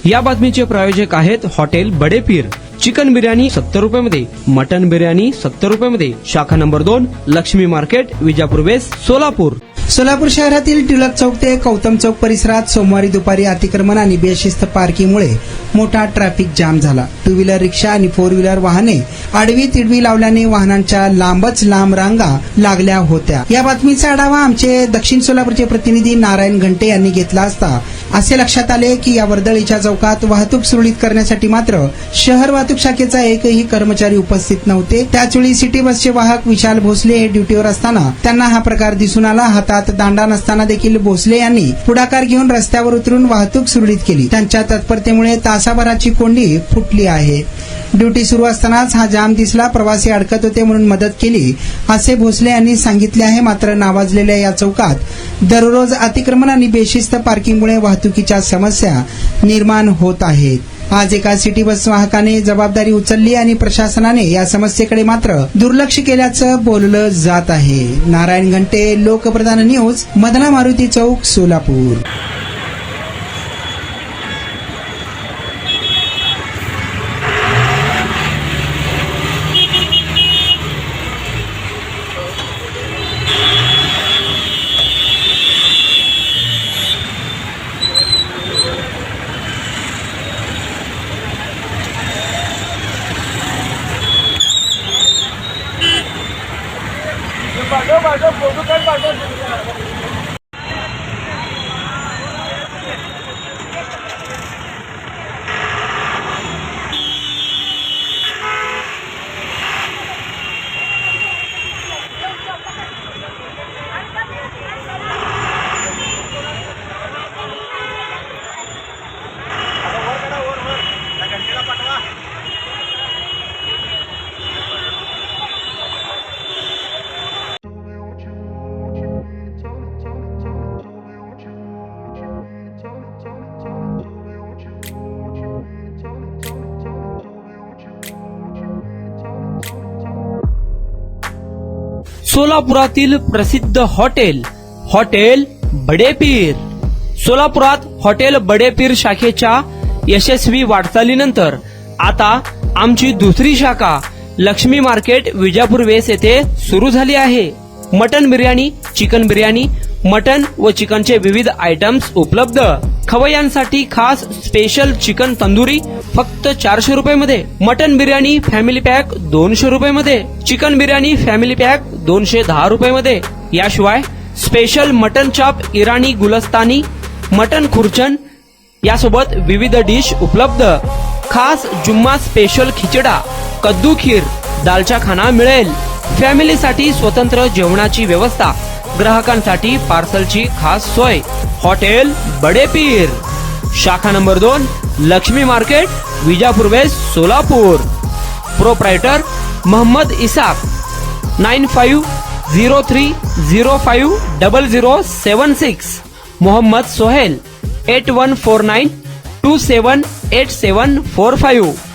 या बातमीचे प्रायोजक आहेत हॉटेल बडे पीर। चिकन बिर्याणी 70 रुपयामध्ये, मटन बिर्याणी 70 रुपयामध्ये। शाखा number 2, Laxmi market, Vijapur west, Solapur. Solapur शहरातील टिळक चौक ते गौतम चौक परिसरात सोमवारी दुपारी अतिक्रमण आणि बेशिस्त पार्किंगमुळे मोठा ट्रॅफिक जाम झाला। टू व्हीलर रिक्षा आणि 4 व्हीलर वाहने आडवी तिडवी लावल्याने वाहनांच्या लांबच लांब रांगा लागल्या होत्या। या बातमीचा आढावा आमचे दक्षिण सोलापूरचे प्रतिनिधी नारायण घंटे यांनी घेतला असता असे लक्षात आले की या वर्दळीच्या चौकात वाहतूक सुरळीत करण्यासाठी मात्र शहर वाहतूक शाखेचा एकही कर्मचारी उपस्थित नव्हते। त्याचवेळी सिटी बसचे वाहक विशाल भोसले हे ड्युटीवर असताना त्यांना हा प्रकार दिसून आला। हातात दांडा नसताना देखील भोसले यांनी पुढाकार घेऊन रस्त्यावर उतरून वाहतूक सुरळीत केली। त्यांच्या तत्परतेमुळे तासाभराची कोंडी फुटली आहे। ड्युटी सुरू असतानाच हा जाम दिसला, प्रवासी अडकत होते म्हणून मदत केली असे भोसले यांनी सांगितले आहे। मात्र नावाजलेल्या या चौकात दररोज अतिक्रमण आणि बेशिस्त पार्किंगमुळे वाहतुकीच्या समस्या निर्माण होत आहेत। आज एका सिटी बस वाहकाने जबाबदारी उचलली आणि प्रशासनाने या समस्येकडे मात्र दुर्लक्ष केल्याचं बोललं जात आहे। नारायण घंटे, लोकप्रधान न्यूज, मदना मारुती चौक, सोलापूर। सोलापुरातील प्रसिद्ध हॉटेल बडे पीर। सोलापुरात हॉटेल बडे पीर शाखेच्या यशस्वी वाटचालीनंतर आता आमची दुसरी शाखा लक्ष्मी मार्केट, विजापूर वेस्ट येथे सुरू झाली आहे। Mutton biryani, chicken biryani, mutton व चिकनचे विविध आयटम्स उपलब्ध। खवय्यांसाठी खास स्पेशल चिकन तंदुरी फक्त 400 रुपयामध्ये, मटन बिर्याणी फॅमिली पॅक 200 रुपयामध्ये, चिकन बिर्याणी फॅमिली पॅक 210 रुपयामध्ये। याशिवाय स्पेशल मटन चाप, इराणी गुलस्तानी, मटन खुर्चन यासोबत विविध डिश उपलब्ध। खास जुम्मा स्पेशल खिचडा, कद्दू खीर, दालचा खाना मिळेल। फॅमिलीसाठी स्वतंत्र जेवणाची व्यवस्था, ग्राहकांसाठी पार्सलची खास सोय। हॉटेल बडे पीर, शाखा number 2, Laxmi market, Vijapur west, Solapur. Proprietor Mohammed Isaq, 9503050076। Mohammed Sohail, 8149278745।